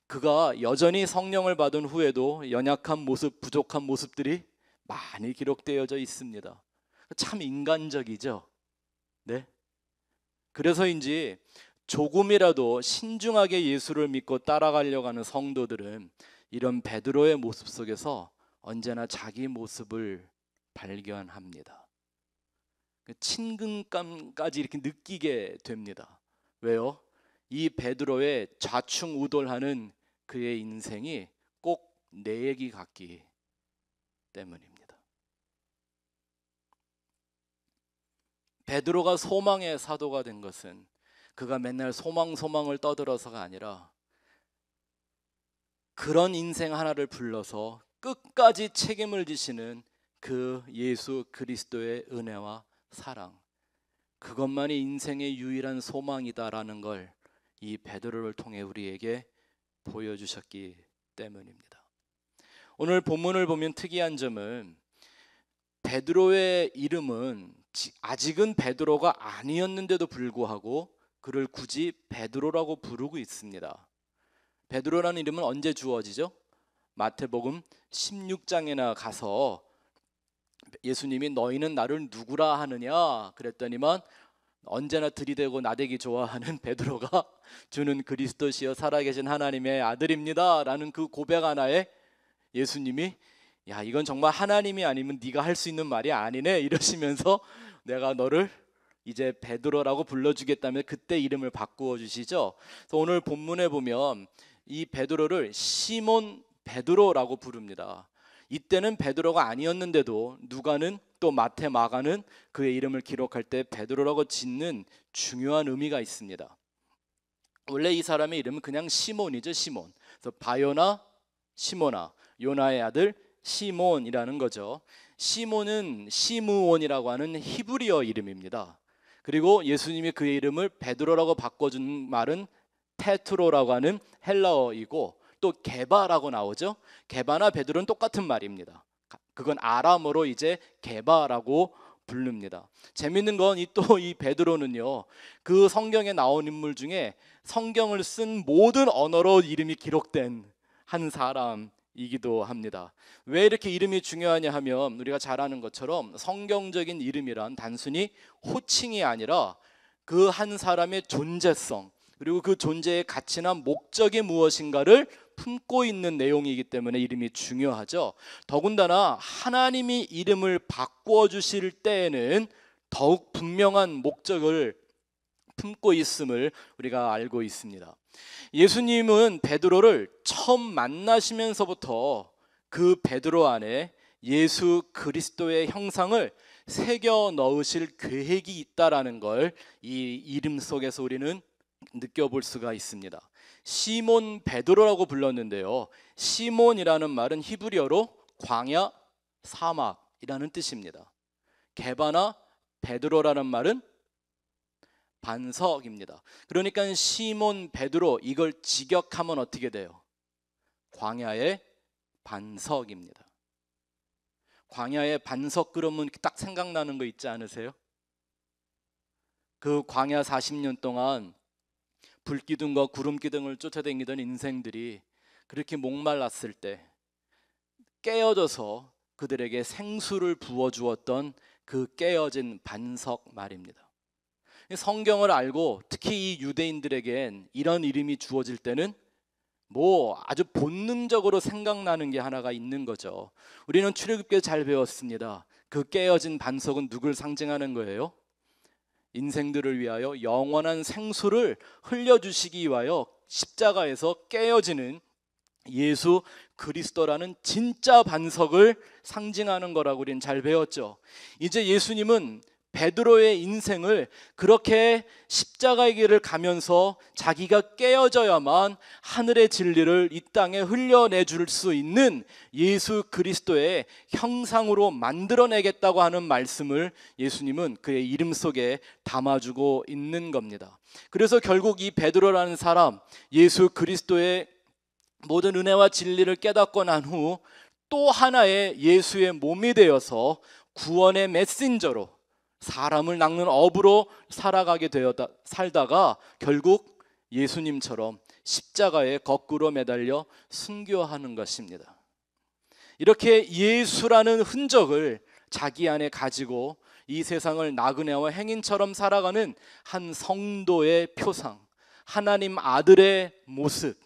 그가 여전히 성령을 받은 후에도 연약한 모습, 부족한 모습들이 많이 기록되어져 있습니다. 참 인간적이죠. 네. 그래서인지 조금이라도 신중하게 예수를 믿고 따라가려고 하는 성도들은 이런 베드로의 모습 속에서 언제나 자기 모습을 발견합니다. 친근감까지 이렇게 느끼게 됩니다. 왜요? 이 베드로의 좌충우돌하는 그의 인생이 꼭 내 얘기 같기 때문입니다. 베드로가 소망의 사도가 된 것은 그가 맨날 소망을 떠들어서가 아니라 그런 인생 하나를 불러서 끝까지 책임을 지시는 그 예수 그리스도의 은혜와 사랑, 그것만이 인생의 유일한 소망이다라는 걸 이 베드로를 통해 우리에게 보여주셨기 때문입니다. 오늘 본문을 보면 특이한 점은 베드로의 이름은 아직은 베드로가 아니었는데도 불구하고 그를 굳이 베드로라고 부르고 있습니다. 베드로라는 이름은 언제 주어지죠? 마태복음 16장에나 가서 예수님이 너희는 나를 누구라 하느냐 그랬더니만 언제나 들이대고 나대기 좋아하는 베드로가 주는 그리스도시여 살아계신 하나님의 아들입니다 라는 그 고백 하나에 예수님이 야 이건 정말 하나님이 아니면 네가 할 수 있는 말이 아니네 이러시면서 내가 너를 이제 베드로라고 불러주겠다면 그때 이름을 바꾸어 주시죠. 그래서 오늘 본문에 보면 이 베드로를 시몬 베드로라고 부릅니다. 이때는 베드로가 아니었는데도 누가는 또 마태, 마가는 그의 이름을 기록할 때 베드로라고 짓는 중요한 의미가 있습니다. 원래 이 사람의 이름은 그냥 시몬이죠. 시몬. 그래서 바요나 시모나, 요나의 아들 시몬이라는 거죠. 시몬은 시므온이라고 하는 히브리어 이름입니다. 그리고 예수님이 그의 이름을 베드로라고 바꿔준 말은 페트로라고 하는 헬라어이고, 또 게바라고 나오죠. 게바나 베드로는 똑같은 말입니다. 그건 아람어로 이제 게바라고 부릅니다. 재밌는 건 또 이 베드로는요, 그 성경에 나온 인물 중에 성경을 쓴 모든 언어로 이름이 기록된 한 사람이기도 합니다. 왜 이렇게 이름이 중요하냐 하면, 우리가 잘 아는 것처럼 성경적인 이름이란 단순히 호칭이 아니라 그 한 사람의 존재성, 그리고 그 존재의 가치나 목적이 무엇인가를 품고 있는 내용이기 때문에 이름이 중요하죠. 더군다나 하나님이 이름을 바꾸어 주실 때에는 더욱 분명한 목적을 품고 있음을 우리가 알고 있습니다. 예수님은 베드로를 처음 만나시면서부터 그 베드로 안에 예수 그리스도의 형상을 새겨 넣으실 계획이 있다라는 걸 이 이름 속에서 우리는 느껴볼 수가 있습니다. 시몬 베드로라고 불렀는데요, 시몬이라는 말은 히브리어로 광야, 사막이라는 뜻입니다. 게바나 베드로라는 말은 반석입니다. 그러니까 시몬 베드로, 이걸 직역하면 어떻게 돼요? 광야의 반석입니다. 광야의 반석 그러면 딱 생각나는 거 있지 않으세요? 그 광야 40년 동안 불기둥과 구름기둥을 쫓아다니던 인생들이 그렇게 목말랐을 때 깨어져서 그들에게 생수를 부어주었던 그 깨어진 반석 말입니다. 성경을 알고 특히 이 유대인들에겐 이런 이름이 주어질 때는 아주 본능적으로 생각나는 게 하나가 있는 거죠. 우리는 출애굽기에 잘 배웠습니다. 그 깨어진 반석은 누굴 상징하는 거예요? 인생들을 위하여 영원한 생수를 흘려주시기 위하여 십자가에서 깨어지는 예수 그리스도라는 진짜 반석을 상징하는 거라고 우리는 잘 배웠죠. 이제 예수님은 베드로의 인생을 그렇게 십자가의 길을 가면서 자기가 깨어져야만 하늘의 진리를 이 땅에 흘려내줄 수 있는 예수 그리스도의 형상으로 만들어내겠다고 하는 말씀을 예수님은 그의 이름 속에 담아주고 있는 겁니다. 그래서 결국 이 베드로라는 사람, 예수 그리스도의 모든 은혜와 진리를 깨닫고 난 후 또 하나의 예수의 몸이 되어서 구원의 메신저로, 사람을 낚는 어부로 살다가 결국 예수님처럼 십자가에 거꾸로 매달려 순교하는 것입니다. 이렇게 예수라는 흔적을 자기 안에 가지고 이 세상을 나그네와 행인처럼 살아가는 한 성도의 표상, 하나님 아들의 모습,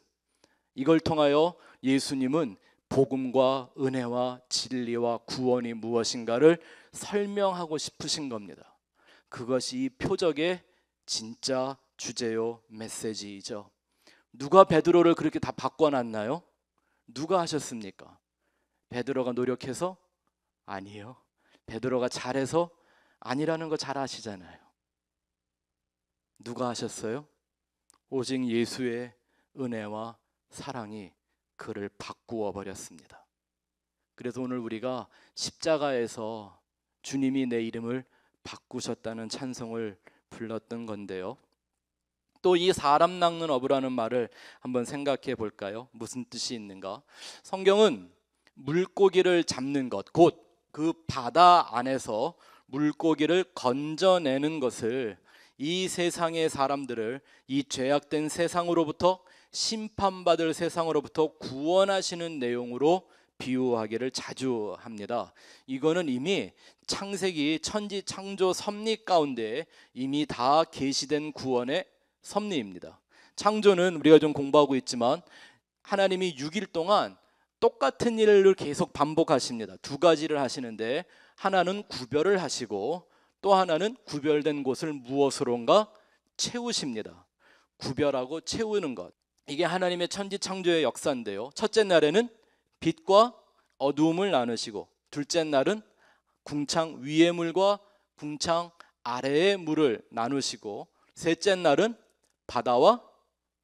이걸 통하여 예수님은 복음과 은혜와 진리와 구원이 무엇인가를 설명하고 싶으신 겁니다. 그것이 이 표적의 진짜 주제요 메시지이죠. 누가 베드로를 그렇게 다 바꿔놨나요? 누가 하셨습니까? 베드로가 노력해서? 아니에요. 베드로가 잘해서? 아니라는 거 잘 아시잖아요. 누가 하셨어요? 오직 예수의 은혜와 사랑이 그를 바꾸어 버렸습니다. 그래서 오늘 우리가 십자가에서 주님이 내 이름을 바꾸셨다는 찬송을 불렀던 건데요, 또 이 사람 낚는 어부라는 말을 한번 생각해 볼까요? 무슨 뜻이 있는가? 성경은 물고기를 잡는 것, 곧 그 바다 안에서 물고기를 건져내는 것을, 이 세상의 사람들을 이 죄악된 세상으로부터, 심판받을 세상으로부터 구원하시는 내용으로 비유하기를 자주 합니다. 이거는 이미 창세기 천지 창조 섭리 가운데 이미 다 계시된 구원의 섭리입니다. 창조는 우리가 좀 공부하고 있지만 하나님이 6일 동안 똑같은 일을 계속 반복하십니다. 두 가지를 하시는데, 하나는 구별을 하시고 또 하나는 구별된 곳을 무엇으로인가 채우십니다. 구별하고 채우는 것, 이게 하나님의 천지 창조의 역사인데요. 첫째 날에는 빛과 어두움을 나누시고, 둘째 날은 궁창 위의 물과 궁창 아래의 물을 나누시고, 셋째 날은 바다와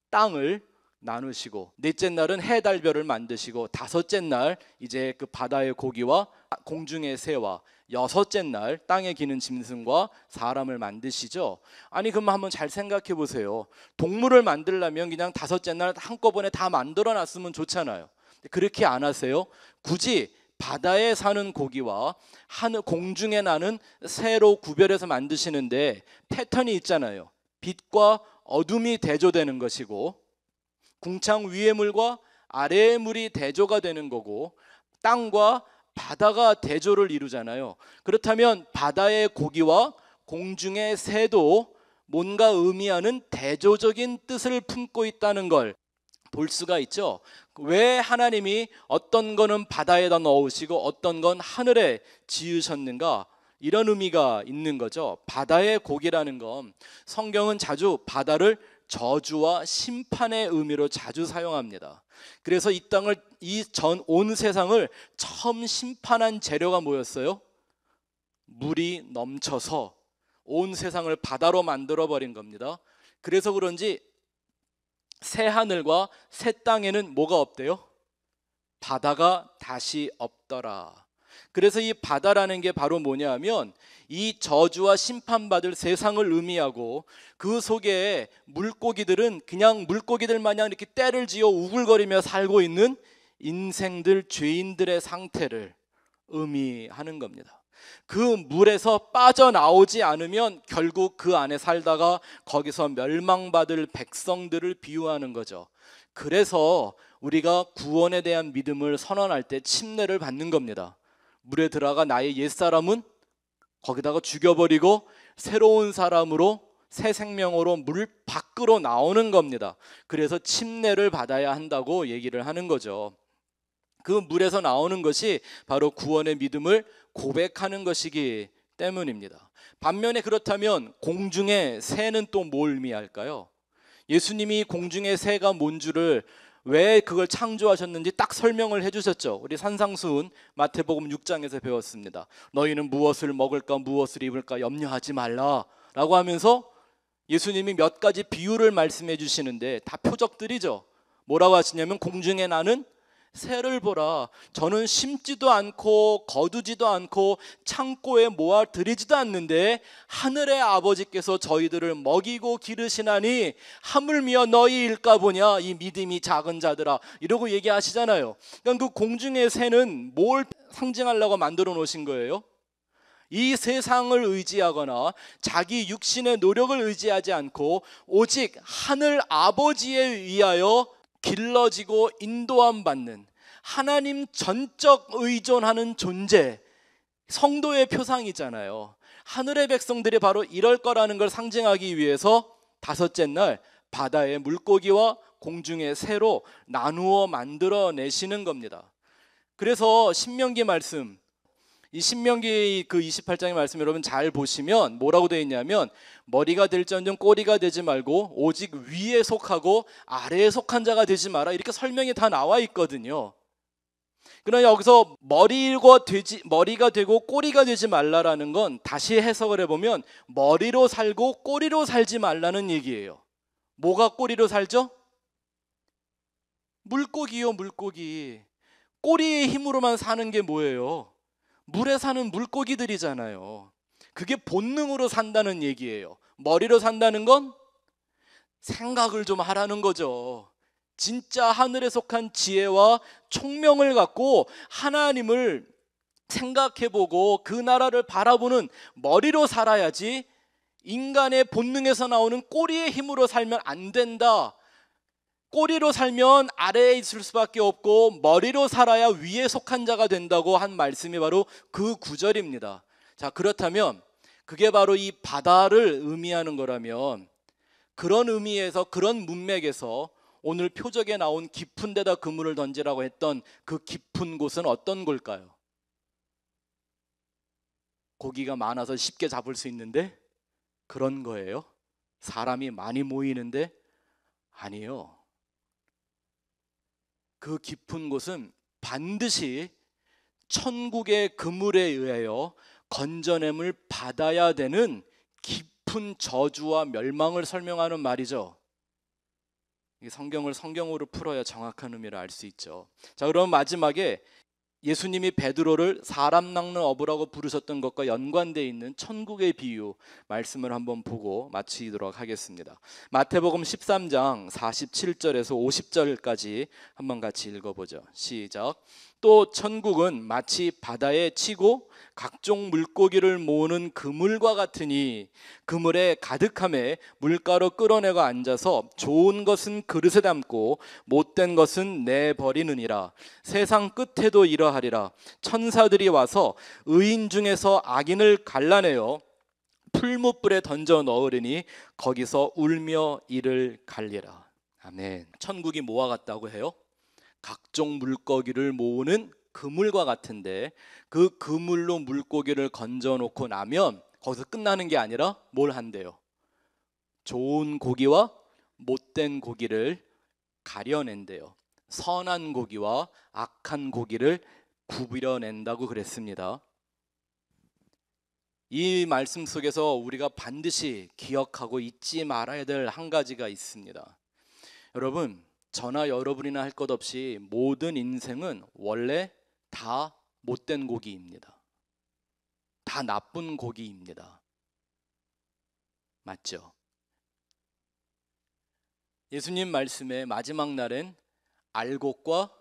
땅을 나누시고, 넷째 날은 해, 달, 별을 만드시고, 다섯째 날 이제 그 바다의 고기와 공중의 새와, 여섯째 날 땅에 기는 짐승과 사람을 만드시죠. 아니 그럼 한번 잘 생각해 보세요. 동물을 만들려면 그냥 다섯째 날 한꺼번에 다 만들어 놨으면 좋잖아요. 그렇게 안 하세요. 굳이 바다에 사는 고기와 하늘 공중에 나는 새로 구별해서 만드시는데 패턴이 있잖아요. 빛과 어둠이 대조되는 것이고, 궁창 위의 물과 아래의 물이 대조가 되는 거고, 땅과 바다가 대조를 이루잖아요. 그렇다면 바다의 고기와 공중의 새도 뭔가 의미하는 대조적인 뜻을 품고 있다는 걸 볼 수가 있죠. 왜 하나님이 어떤 거는 바다에다 넣으시고 어떤 건 하늘에 지으셨는가, 이런 의미가 있는 거죠. 바다의 고기라는 건 성경은 자주 바다를 저주와 심판의 의미로 자주 사용합니다. 그래서 이 땅을, 온 세상을 처음 심판한 재료가 뭐였어요? 물이 넘쳐서 온 세상을 바다로 만들어 버린 겁니다. 그래서 그런지 새 하늘과 새 땅에는 뭐가 없대요? 바다가 다시 없더라. 그래서 이 바다라는 게 바로 뭐냐면 이 저주와 심판받을 세상을 의미하고, 그 속에 물고기들은 그냥 물고기들 마냥 이렇게 떼를 지어 우글거리며 살고 있는 인생들, 죄인들의 상태를 의미하는 겁니다. 그 물에서 빠져나오지 않으면 결국 그 안에 살다가 거기서 멸망받을 백성들을 비유하는 거죠. 그래서 우리가 구원에 대한 믿음을 선언할 때 침례를 받는 겁니다. 물에 들어가 나의 옛사람은 거기다가 죽여버리고 새로운 사람으로, 새 생명으로 물 밖으로 나오는 겁니다. 그래서 침례를 받아야 한다고 얘기를 하는 거죠. 그 물에서 나오는 것이 바로 구원의 믿음을 고백하는 것이기 때문입니다. 반면에 그렇다면 공중의 새는 또 뭘 의미할까요? 예수님이 공중의 새가 뭔 줄을, 왜 그걸 창조하셨는지 딱 설명을 해주셨죠. 우리 산상수훈 마태복음 6장에서 배웠습니다. 너희는 무엇을 먹을까 무엇을 입을까 염려하지 말라 라고 하면서 예수님이 몇 가지 비유를 말씀해 주시는데 다 표적들이죠. 뭐라고 하시냐면, 공중에 나는 새를 보라. 저는 심지도 않고 거두지도 않고 창고에 모아 들이지도 않는데 하늘의 아버지께서 저희들을 먹이고 기르시나니 하물며 너희일까 보냐 이 믿음이 작은 자들아, 이러고 얘기하시잖아요. 그러니까 그 공중의 새는 뭘 상징하려고 만들어 놓으신 거예요? 이 세상을 의지하거나 자기 육신의 노력을 의지하지 않고 오직 하늘 아버지에 의하여 길러지고 인도함 받는, 하나님 전적 의존하는 존재, 성도의 표상이잖아요. 하늘의 백성들이 바로 이럴 거라는 걸 상징하기 위해서 다섯째 날 바다의 물고기와 공중의 새로 나누어 만들어내시는 겁니다. 그래서 신명기 말씀, 이 신명기 그 28장의 말씀 여러분 잘 보시면 뭐라고 되어 있냐면, 머리가 될지언정 꼬리가 되지 말고 오직 위에 속하고 아래에 속한 자가 되지 마라, 이렇게 설명이 다 나와 있거든요. 그러나 여기서 머리가 되고 꼬리가 되지 말라라는 건 다시 해석을 해보면 머리로 살고 꼬리로 살지 말라는 얘기예요. 뭐가 꼬리로 살죠? 물고기요, 물고기. 꼬리의 힘으로만 사는 게 뭐예요? 물에 사는 물고기들이잖아요. 그게 본능으로 산다는 얘기예요. 머리로 산다는 건 생각을 좀 하라는 거죠. 진짜 하늘에 속한 지혜와 총명을 갖고 하나님을 생각해보고 그 나라를 바라보는 머리로 살아야지, 인간의 본능에서 나오는 꼬리의 힘으로 살면 안 된다. 꼬리로 살면 아래에 있을 수밖에 없고 머리로 살아야 위에 속한 자가 된다고 한 말씀이 바로 그 구절입니다. 자, 그렇다면 그게 바로 이 바다를 의미하는 거라면, 그런 의미에서, 그런 문맥에서 오늘 표적에 나온 깊은 데다 그물을 던지라고 했던 그 깊은 곳은 어떤 걸까요? 고기가 많아서 쉽게 잡을 수 있는데 그런 거예요? 사람이 많이 모이는데? 아니요. 그 깊은 곳은 반드시 천국의 그물에 의하여 건져냄을 받아야 되는 깊은 저주와 멸망을 설명하는 말이죠. 이 성경을 성경으로 풀어야 정확한 의미를 알 수 있죠. 자, 그럼 마지막에 예수님이 베드로를 사람 낚는 어부라고 부르셨던 것과 연관되어 있는 천국의 비유 말씀을 한번 보고 마치도록 하겠습니다. 마태복음 13장 47절에서 50절까지 한번 같이 읽어보죠. 시작. 또 천국은 마치 바다에 치고 각종 물고기를 모으는 그물과 같으니 그물에 가득함에 물가로 끌어내고 앉아서 좋은 것은 그릇에 담고 못된 것은 내버리느니라. 세상 끝에도 이러하리라. 천사들이 와서 의인 중에서 악인을 갈라내어 풀무불에 던져 넣으리니 거기서 울며 이를 갈리라. 아멘. 천국이 뭐와 같다고 해요? 각종 물고기를 모으는 그물과 같은데, 그 그물로 물고기를 건져 놓고 나면 거기서 끝나는 게 아니라 뭘 한대요? 좋은 고기와 못된 고기를 가려낸대요. 선한 고기와 악한 고기를 구별해낸다고 그랬습니다. 이 말씀 속에서 우리가 반드시 기억하고 잊지 말아야 될 한 가지가 있습니다. 여러분, 저나 여러분이나 할 것 없이 모든 인생은 원래 다 못된 고기입니다. 다 나쁜 고기입니다. 맞죠? 예수님 말씀의 마지막 날엔 알곡과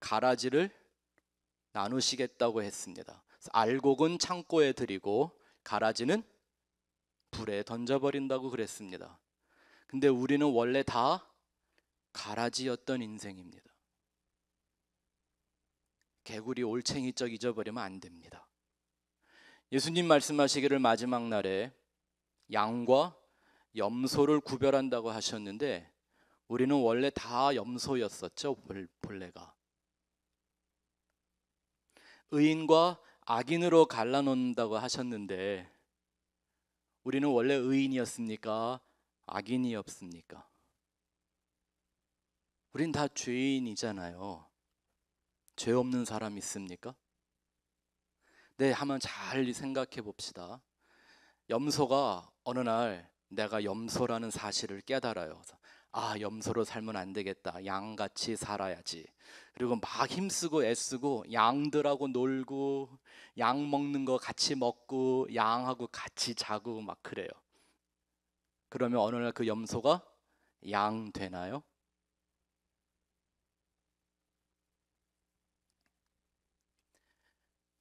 가라지를 나누시겠다고 했습니다. 알곡은 창고에 드리고 가라지는 불에 던져버린다고 그랬습니다. 근데 우리는 원래 다 가라지였던 인생입니다. 개구리 올챙이적 잊어버리면 안 됩니다. 예수님 말씀하시기를 마지막 날에 양과 염소를 구별한다고 하셨는데 우리는 원래 다 염소였었죠. 본래가. 의인과 악인으로 갈라놓는다고 하셨는데 우리는 원래 의인이었습니까? 악인이었습니까? 우린 다 죄인이잖아요. 죄 없는 사람 있습니까? 네, 한번 잘 생각해 봅시다. 염소가 어느 날 내가 염소라는 사실을 깨달아요. 염소로 살면 안 되겠다. 양같이 살아야지. 그리고 막 힘쓰고 애쓰고 양들하고 놀고 양 먹는 거 같이 먹고 양하고 같이 자고 막 그래요. 그러면 어느 날 그 염소가 양 되나요?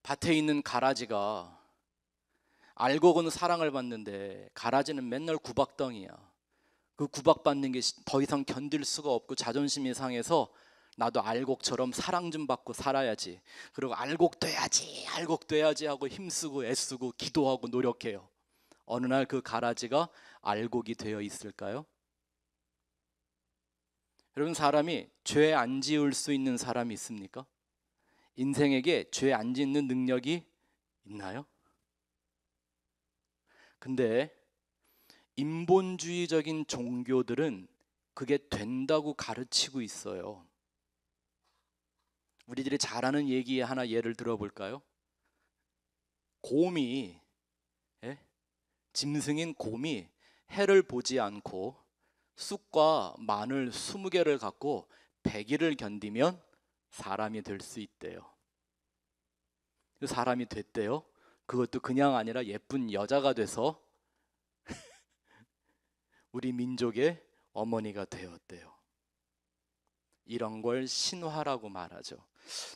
밭에 있는 가라지가 알곡은 사랑을 받는데 가라지는 맨날 구박덩이야. 그 구박받는 게 더 이상 견딜 수가 없고 자존심이 상해서 나도 알곡처럼 사랑 좀 받고 살아야지. 그리고 알곡 돼야지 하고 힘쓰고 애쓰고 기도하고 노력해요. 어느 날 그 가라지가 알곡이 되어 있을까요? 여러분, 사람이 죄 안 지을 수 있는 사람이 있습니까? 인생에게 죄 안 짓는 능력이 있나요? 근데 인본주의적인 종교들은 그게 된다고 가르치고 있어요. 우리들이 잘 아는 얘기 하나 예를 들어볼까요? 곰이, 짐승인 곰이 해를 보지 않고 쑥과 마늘 20개를 갖고 100일을 견디면 사람이 될 수 있대요. 사람이 됐대요. 그것도 그냥 아니라 예쁜 여자가 돼서 우리 민족의 어머니가 되었대요. 이런 걸 신화라고 말하죠.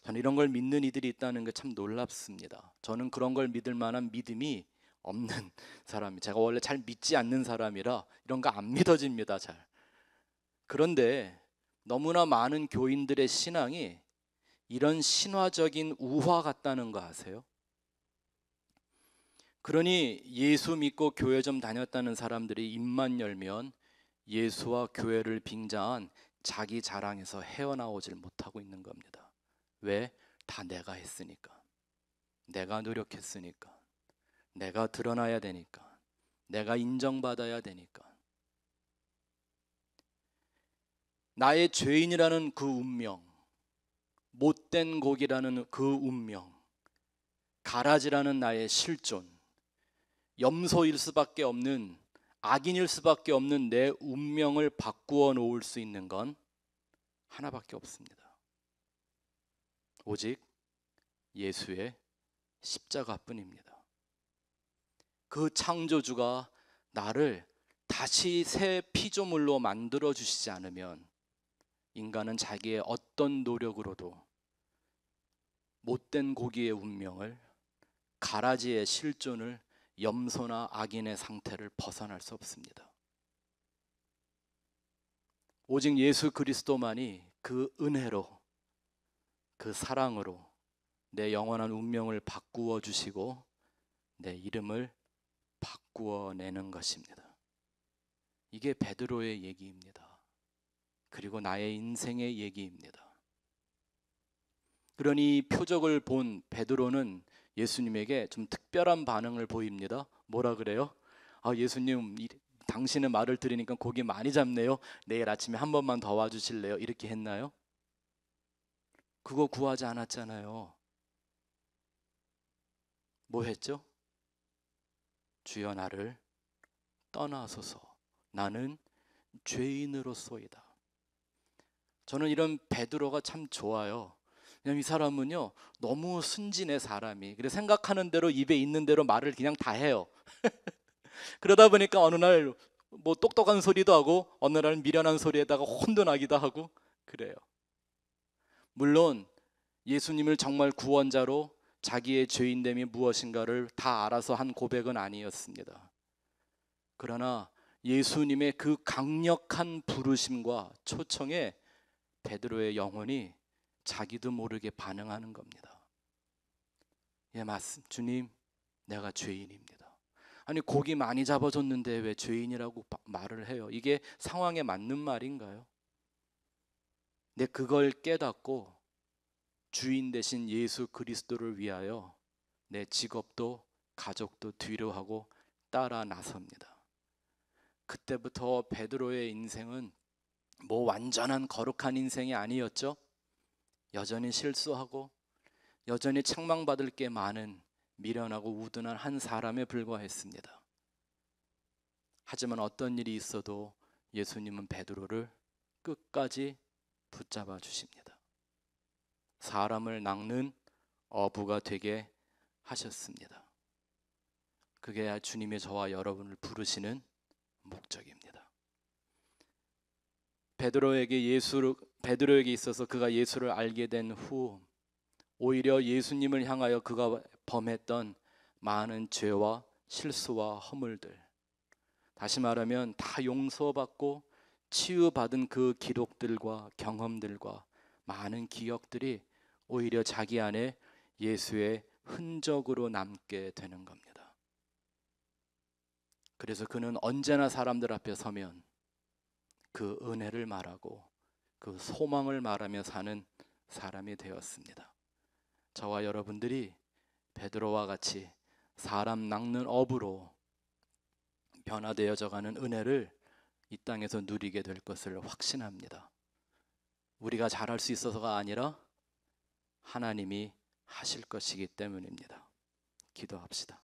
저는 이런 걸 믿는 이들이 있다는 게 참 놀랍습니다. 저는 그런 걸 믿을 만한 믿음이 없는 사람이, 제가 원래 잘 믿지 않는 사람이라 이런 거 안 믿어집니다. 잘. 그런데 너무나 많은 교인들의 신앙이 이런 신화적인 우화 같다는 거 아세요? 그러니 예수 믿고 교회 좀 다녔다는 사람들이 입만 열면 예수와 교회를 빙자한 자기 자랑에서 헤어나오질 못하고 있는 겁니다. 왜? 다 내가 했으니까. 내가 노력했으니까. 내가 드러나야 되니까, 내가 인정받아야 되니까. 나의 죄인이라는 그 운명, 못된 곡이라는 그 운명, 가라지라는 나의 실존, 염소일 수밖에 없는, 악인일 수밖에 없는 내 운명을 바꾸어 놓을 수 있는 건 하나밖에 없습니다. 오직 예수의 십자가뿐입니다. 그 창조주가 나를 다시 새 피조물로 만들어 주시지 않으면 인간은 자기의 어떤 노력으로도 못된 고기의 운명을, 가라지의 실존을, 염소나 악인의 상태를 벗어날 수 없습니다. 오직 예수 그리스도만이 그 은혜로, 그 사랑으로 내 영원한 운명을 바꾸어 주시고 내 이름을 바꾸어 내는 것입니다. 이게 베드로의 얘기입니다. 그리고 나의 인생의 얘기입니다. 그러니 표적을 본 베드로는 예수님에게 좀 특별한 반응을 보입니다. 뭐라 그래요? 예수님, 당신의 말을 들으니까 고기 많이 잡네요. 내일 아침에 한 번만 더 와주실래요? 이렇게 했나요? 그거 구하지 않았잖아요. 뭐 했죠? 주여 나를 떠나소서, 나는 죄인으로소이다. 저는 이런 베드로가 참 좋아요. 왜냐면 이 사람은요, 너무 순진해, 사람이. 그래, 생각하는 대로, 입에 있는 대로 말을 그냥 다 해요. 그러다 보니까 어느 날 뭐 똑똑한 소리도 하고, 어느 날 미련한 소리에다가 혼도 나기도 하고 그래요. 물론 예수님을 정말 구원자로, 자기의 죄인됨이 무엇인가를 다 알아서 한 고백은 아니었습니다. 그러나 예수님의 그 강력한 부르심과 초청에 베드로의 영혼이 자기도 모르게 반응하는 겁니다. 예, 맞습니다. 주님, 내가 죄인입니다. 아니, 고기 많이 잡아줬는데 왜 죄인이라고 말을 해요? 이게 상황에 맞는 말인가요? 내 그걸 깨닫고 주인 되신 예수 그리스도를 위하여 내 직업도 가족도 뒤로 하고 따라 나섭니다. 그때부터 베드로의 인생은 뭐 완전한 거룩한 인생이 아니었죠. 여전히 실수하고 여전히 책망받을 게 많은 미련하고 우둔한 한 사람에 불과했습니다. 하지만 어떤 일이 있어도 예수님은 베드로를 끝까지 붙잡아 주십니다. 사람을 낚는 어부가 되게 하셨습니다. 그게 주님의 저와 여러분을 부르시는 목적입니다. 베드로에게 있어서 그가 예수를 알게 된 후 오히려 예수님을 향하여 그가 범했던 많은 죄와 실수와 허물들, 다시 말하면 다 용서받고 치유받은 그 기록들과 경험들과 많은 기억들이 오히려 자기 안에 예수의 흔적으로 남게 되는 겁니다. 그래서 그는 언제나 사람들 앞에 서면 그 은혜를 말하고 그 소망을 말하며 사는 사람이 되었습니다. 저와 여러분들이 베드로와 같이 사람 낚는 어부로 변화되어져가는 은혜를 이 땅에서 누리게 될 것을 확신합니다. 우리가 잘할 수 있어서가 아니라 하나님이 하실 것이기 때문입니다. 기도합시다.